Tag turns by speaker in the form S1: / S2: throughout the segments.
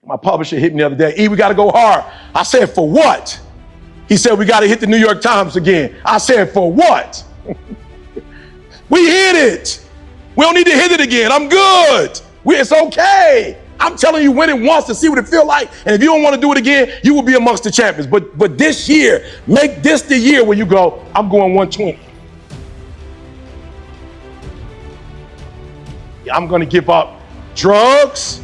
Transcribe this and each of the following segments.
S1: My publisher hit me the other day. E, we got to go hard. I said, for what? He said, we got to hit the New York Times again. I said, for what? We hit it. We don't need to hit it again. I'm good. It's okay. I'm telling you, win it once to see what it feel like. And if you don't want to do it again, you will be amongst the champions. But this year, make this the year where you go, I'm going 120. I'm going to give up drugs.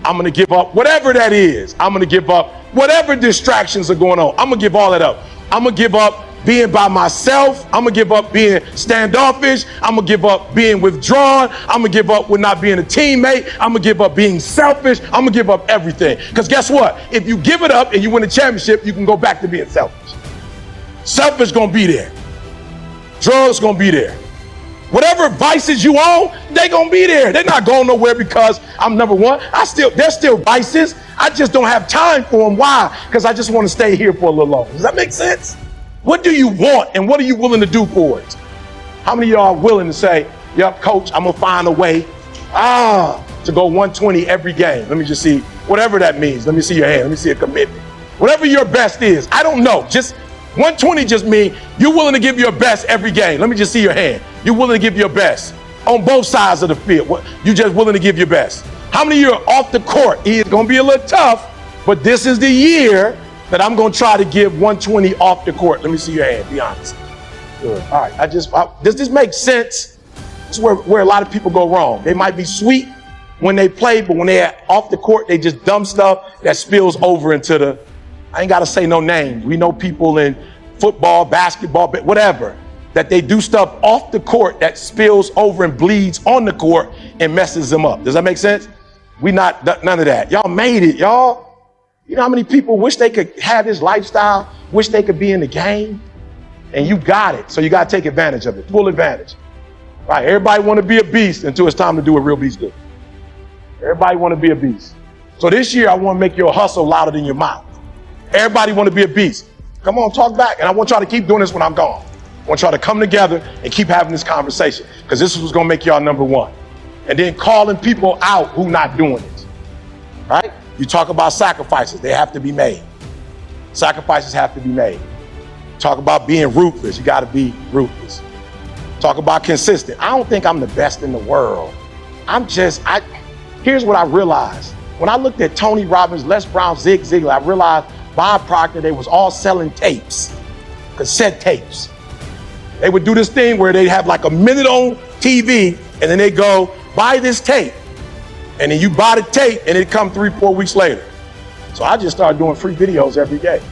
S1: I'm going to give up whatever that is. I'm going to give up whatever distractions are going on. I'm going to give all that up. I'm going to give up being by myself. I'm going to give up being standoffish. I'm going to give up being withdrawn. I'm going to give up with not being a teammate. I'm going to give up being selfish. I'm going to give up everything. Because guess what? If you give it up and you win a championship, you can go back to being selfish. Selfish going to be there. Drugs going to be there. Whatever vices you own, they gonna be there. They're not going nowhere because I'm number one. There's still vices. I just don't have time for them. Why? Because I just want to stay here for a little longer. Does that make sense? What do you want and what are you willing to do for it? How many of y'all are willing to say, yep, coach, I'm gonna find a way to go 120 every game? Let me just see, whatever that means. Let me see your hand. Let me see a commitment. Whatever your best is, I don't know. Just 120 just means you're willing to give your best every game. Let me just see your hand. You're willing to give your best on both sides of the field. You just willing to give your best. How many of you are off the court? It's going to be a little tough, but this is the year that I'm going to try to give 120 off the court. Let me see your hand. Be honest. Good. All right. Does this make sense? This is where a lot of people go wrong. They might be sweet when they play, but when they're off the court, they just dumb stuff that spills over into the, I ain't got to say no names. We know people in football, basketball, whatever, that they do stuff off the court that spills over and bleeds on the court and messes them up. Does that make sense? We not none of that. Y'all made it, y'all. You know how many people wish they could have this lifestyle, wish they could be in the game? And you got it. So you got to take advantage of it, full advantage. Right? Everybody want to be a beast until it's time to do what real beasts do. Everybody want to be a beast. So this year, I want to make your hustle louder than your mouth. Everybody want to be a beast. Come on, talk back. And I want y'all to keep doing this when I'm gone. I want y'all to come together and keep having this conversation because this is what's going to make y'all number one. And then calling people out who not doing it. Right? You talk about sacrifices. They have to be made. Sacrifices have to be made. Talk about being ruthless. You got to be ruthless. Talk about consistent. I don't think I'm the best in the world. Here's what I realized. When I looked at Tony Robbins, Les Brown, Zig Ziglar, I realized Bob Proctor, they was all selling tapes, cassette tapes. They would do this thing where they'd have like a minute on TV and then they go, buy this tape. And then you buy the tape and it come 3-4 weeks later. So I just started doing free videos every day.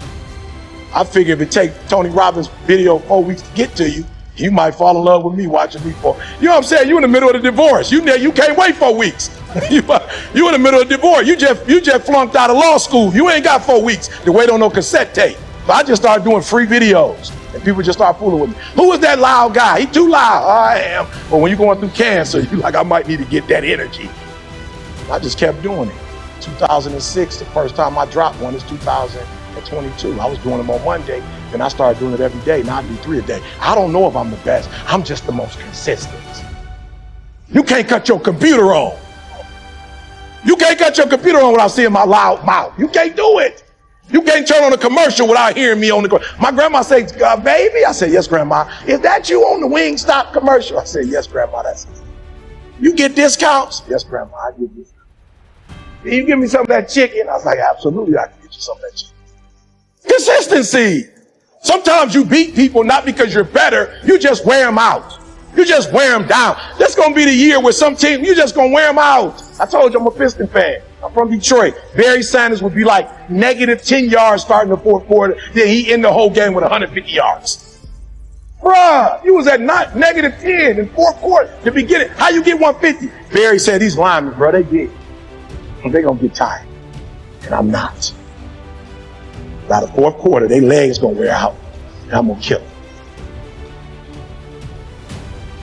S1: I figure if it takes Tony Robbins' video 4 weeks to get to you, you might fall in love with me watching me for, you know what I'm saying? You in the middle of the divorce. You can't wait 4 weeks. You in the middle of the divorce. You just flunked out of law school. You ain't got 4 weeks to wait on no cassette tape. So I just started doing free videos and people just start fooling with me. Who is that loud guy? He too loud. I am. But when you're going through cancer, you like, I might need to get that energy. I just kept doing it. 2006, the first time I dropped one is 2022. I was doing them on Monday, then I started doing it every day. Now I do 3 a day. I don't know if I'm the best. I'm just the most consistent. You can't cut your computer on. You can't cut your computer on without seeing my loud mouth. You can't do it. You can't turn on a commercial without hearing me on the commercial. My grandma says, baby, I said, yes, grandma. Is that you on the Wingstop commercial? I said, yes, grandma, that's it. You get discounts? Yes, grandma, I get discounts. Can you give me some of that chicken? I was like, absolutely, I can get you some of that chicken. Consistency. Sometimes you beat people not because you're better, you just wear them out. You just wear them down. This is going to be the year where some team, you just going to wear them out. I told you I'm a Piston fan. I'm from Detroit. Barry Sanders would be like negative 10 yards starting the fourth quarter. Then he end the whole game with 150 yards. Bruh, you was at negative 10 in fourth quarter to begin it. How you get 150? Barry said, these linemen, bro, they get. They're going to get tired. And I'm not. By the fourth quarter, their legs going to wear out. And I'm going to kill them.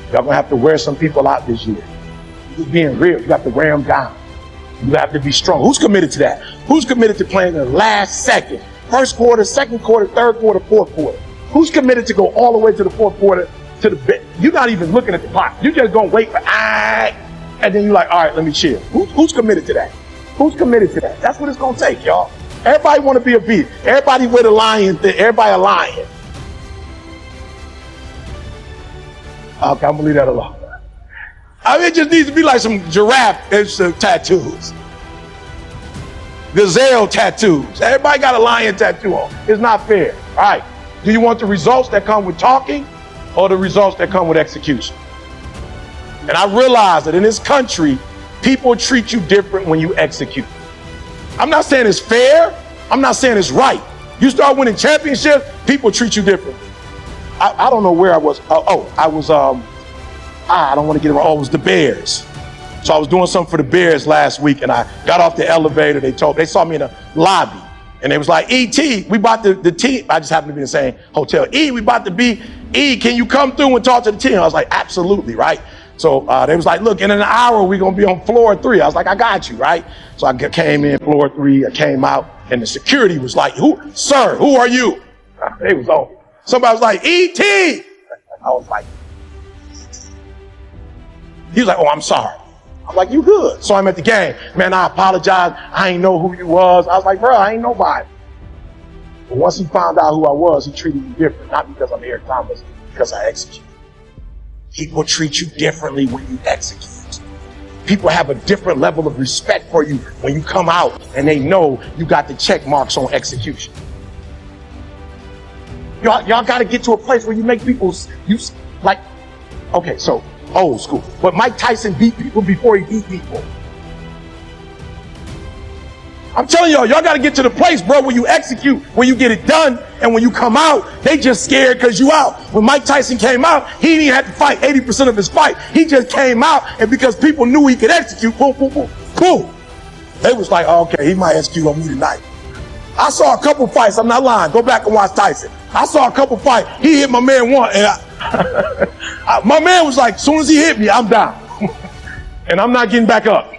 S1: Y'all going to have to wear some people out this year. You're being real. You got to wear them down. You have to be strong. Who's committed to that? Who's committed to playing the last second? First quarter, second quarter, third quarter, fourth quarter. Who's committed to go all the way to the fourth quarter to the bit? You're not even looking at the clock. You're just going to wait for, and then you're like, all right, let me chill. Who's committed to that? Who's committed to that? That's what it's going to take, y'all. Everybody want to be a beast. Everybody with a lion thing. Everybody a lion. Okay, I'm going to leave that alone. I mean, it just needs to be like some giraffe tattoos. Gazelle tattoos. Everybody got a lion tattoo on. It's not fair. All right. Do you want the results that come with talking or the results that come with execution? And I realize that in this country, people treat you different when you execute. I'm not saying it's fair. I'm not saying it's right. You start winning championships, people treat you different. I don't know where I was. I was, I don't want to get it wrong. Oh, it was the Bears. So I was doing something for the Bears last week, and I got off the elevator. They saw me in the lobby, and they was like, E.T., we bought the team. I just happened to be in the same hotel. We bought to be, can you come through and talk to the team? I was like, absolutely, right? So they was like, look, in an hour, we're going to be on floor 3. I was like, I got you, right? So I came in floor 3, I came out, and the security was like, sir, who are you? It was on. Somebody was like, E.T. I was like, he was like, oh, I'm sorry. I'm like, you good. So I'm at the game. Man, I apologize. I ain't know who you was. I was like, bro, I ain't nobody. But once he found out who I was, he treated me different. Not because I'm Eric Thomas, because I execute. People treat you differently when you execute. People have a different level of respect for you when you come out and they know you got the check marks on execution. Y'all got to get to a place where you make people, like, okay, so old school. But Mike Tyson beat people before he beat people. I'm telling y'all got to get to the place, bro, where you execute, where you get it done, and when you come out, they just scared because you out. When Mike Tyson came out, he didn't even have to fight 80% of his fight. He just came out, and because people knew he could execute, boom, boom, boom, boom. They was like, oh, okay, he might execute on me tonight. I saw a couple fights. I'm not lying. Go back and watch Tyson. I saw a couple fights. He hit my man once, and my man was like, as soon as he hit me, I'm down. And I'm not getting back up.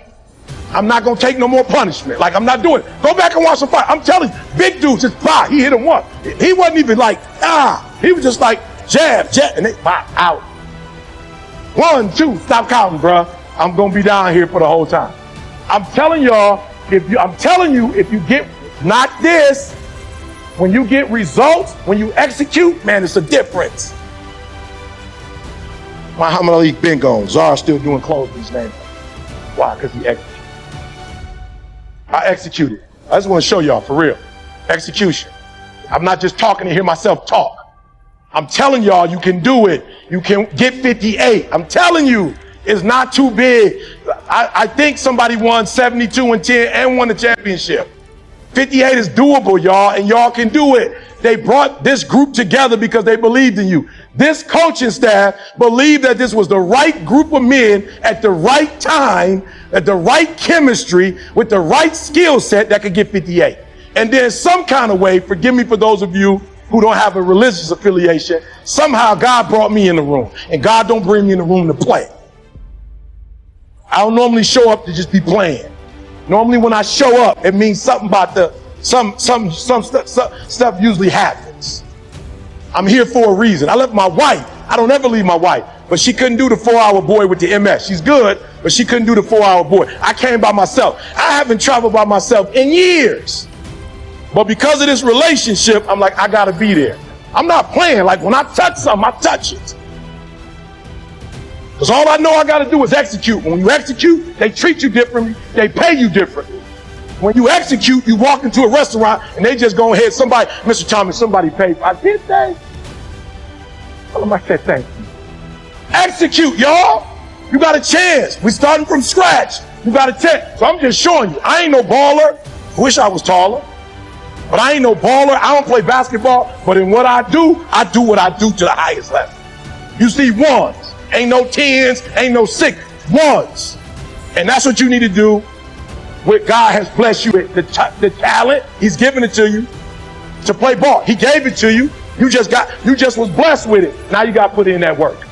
S1: I'm not going to take no more punishment. Like, I'm not doing it. Go back and watch some fight. I'm telling you, big dudes just fly. He hit him once. He wasn't even like, He was just like, jab, and they pop out. 1, 2, stop counting, bruh. I'm going to be down here for the whole time. I'm telling y'all, if you get, not this, when you get results, when you execute, man, it's a difference. Muhammad Ali been gone. Czar still doing clothes in his name. Why? Because he executed. I executed. I just want to show y'all, for real. Execution. I'm not just talking to hear myself talk. I'm telling y'all you can do it. You can get 58. I'm telling you, it's not too big. I think somebody won 72-10 and won the championship. 58 is doable, y'all, and y'all can do it. They brought this group together because they believed in you. This coaching staff believed that this was the right group of men at the right time, at the right chemistry, with the right skill set that could get 58. And then some kind of way, forgive me for those of you who don't have a religious affiliation, somehow God brought me in the room. And God don't bring me in the room to play. I don't normally show up to just be playing. Normally when I show up, it means something about some stuff usually happens. I'm here for a reason. I left my wife. I don't ever leave my wife, but she couldn't do the 4-hour boy with the MS. She's good, but she couldn't do the 4-hour boy. I came by myself. I haven't traveled by myself in years. But because of this relationship, I'm like, I gotta be there. I'm not playing. Like when I touch something, I touch it. Because all I know I got to do is execute. When you execute, they treat you differently. They pay you differently. When you execute, you walk into a restaurant and they just go ahead. Somebody, Mr. Thomas, somebody paid. I did that. Tell them I said thank you. Execute, y'all. You got a chance. We're starting from scratch. You got a chance. So I'm just showing you. I ain't no baller. I wish I was taller. But I ain't no baller. I don't play basketball. But in what I do what I do to the highest level. You see ones. Ain't no 10s, ain't no 6, ones. And that's what you need to do. What God has blessed you with, the talent, He's given it to you to play ball. He gave it to you. You just was blessed with it. Now you got to put in that work.